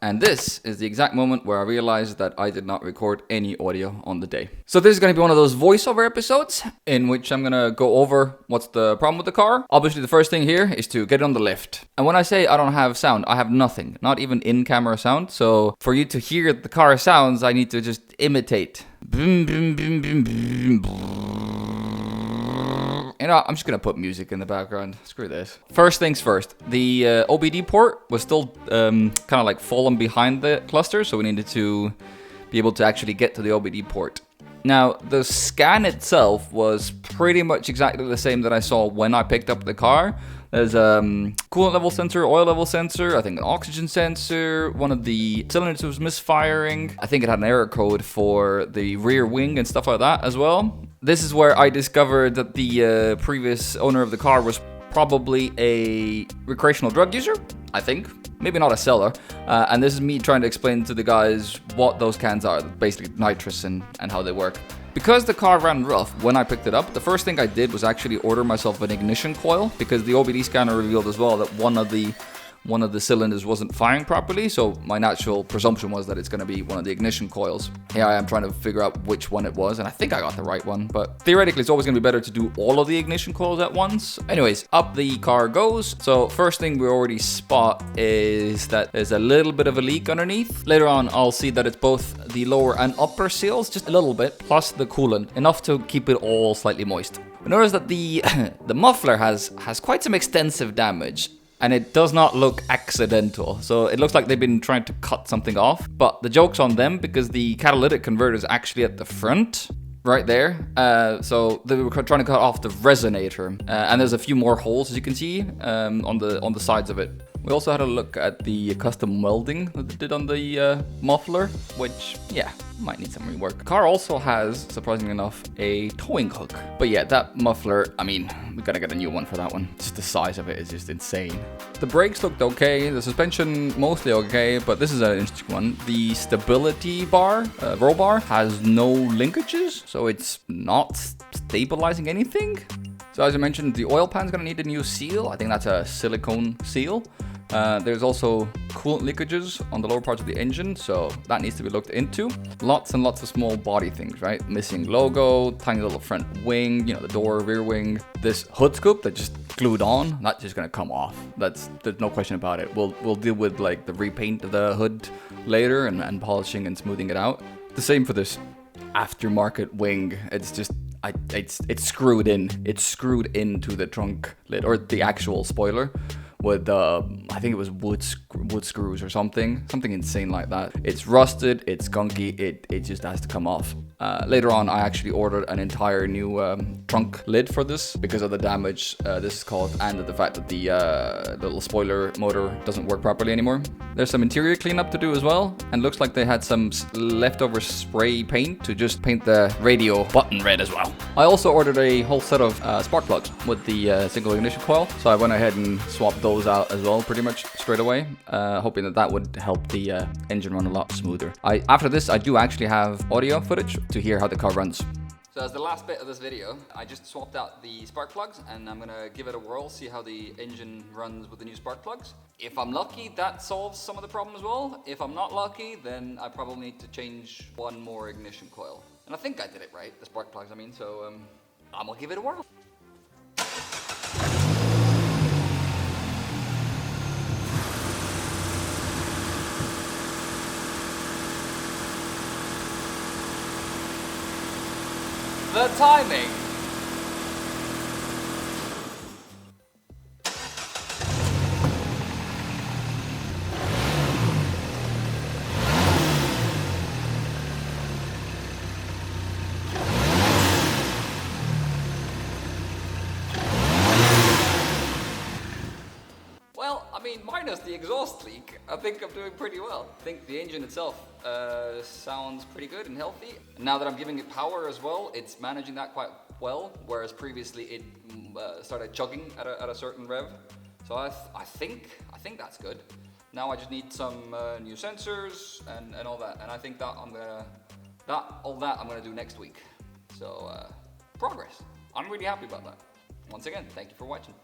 And this is the exact moment where I realized that I did not record any audio on the day. So this is going to be one of those voiceover episodes in which I'm going to go over what's the problem with the car. Obviously, the first thing here is to get it on the lift. And when I say I don't have sound, I have nothing, not even in-camera sound. So for you to hear the car sounds, I need to just imitate. Boom, boom, boom, boom, boom, boom. You know, I'm just going to put music in the background. Screw this. First things first, the OBD port was still kind of like fallen behind the cluster, so we needed to be able to actually get to the OBD port. Now, the scan itself was pretty much exactly the same that I saw when I picked up the car. There's a coolant level sensor, oil level sensor, I think an oxygen sensor, one of the cylinders was misfiring. I think it had an error code for the rear wing and stuff like that as well. This is where I discovered that the previous owner of the car was probably a recreational drug user, I think. Maybe not a seller. And this is me trying to explain to the guys what those cans are, basically nitrous and how they work. Because the car ran rough when I picked it up, the first thing I did was actually order myself an ignition coil, because the OBD scanner revealed as well that one of the cylinders wasn't firing properly, so my natural presumption was that it's going to be one of the ignition coils. Here I am trying to figure out which one it was, and I think I got the right one, but theoretically it's always going to be better to do all of the ignition coils at once. Anyways, up the car goes. So first thing we already spot is that there's a little bit of a leak underneath. Later on I'll see that it's both the lower and upper seals, just a little bit, plus the coolant, enough to keep it all slightly moist. Notice that the muffler has quite some extensive damage. And it does not look accidental. So it looks like they've been trying to cut something off. But the joke's on them, because the catalytic converter is actually at the front, right there. So they were trying to cut off the resonator. And there's a few more holes, as you can see, on the sides of it. We also had a look at the custom welding that they did on the muffler, which, yeah, might need some rework. The car also has, surprisingly enough, a towing hook. But yeah, that muffler, I mean, we gotta get a new one for that one. Just the size of it is just insane. The brakes looked okay, the suspension mostly okay, but this is an interesting one. The stability bar, roll bar, has no linkages, so it's not stabilizing anything. So as I mentioned, the oil pan's gonna need a new seal. I think that's a silicone seal. There's also coolant leakages on the lower parts of the engine, so that needs to be looked into. Lots and lots of small body things, right? Missing logo, tiny little front wing, you know, the door, rear wing. This hood scoop that just glued on, that's just gonna come off. There's no question about it. We'll deal with like the repaint of the hood later and polishing and smoothing it out. The same for this aftermarket wing. It's just it's screwed in. It's screwed into the trunk lid, or the actual spoiler, with I think it was wood screws or something insane like that. It's rusted, it's gunky, it just has to come off. Later on, I actually ordered an entire new trunk lid for this because of the damage this is caused, and the fact that the little spoiler motor doesn't work properly anymore. There's some interior cleanup to do as well, and looks like they had some leftover spray paint to just paint the radio button red as well. I also ordered a whole set of spark plugs with the single ignition coil, so I went ahead and swapped those out as well pretty much straight away, hoping that would help the engine run a lot smoother. After this, I do actually have audio footage to hear how the car runs. So as the last bit of this video, I just swapped out the spark plugs, and I'm gonna give it a whirl, see how the engine runs with the new spark plugs. If I'm lucky, that solves some of the problem as well. If I'm not lucky, then I probably need to change one more ignition coil. And I think I did it right, the spark plugs I mean, so I'm gonna give it a whirl. The timing. Well, I mean, minus the exhaust leak, I think I'm doing pretty well. I think the engine itself sounds pretty good and healthy. Now that I'm giving it power as well, it's managing that quite well, whereas previously it started chugging at a certain rev. So I think that's good. Now I just need some new sensors and all that, and I think that I'm gonna do next week. So progress. I'm really happy about that. Once again, thank you for watching.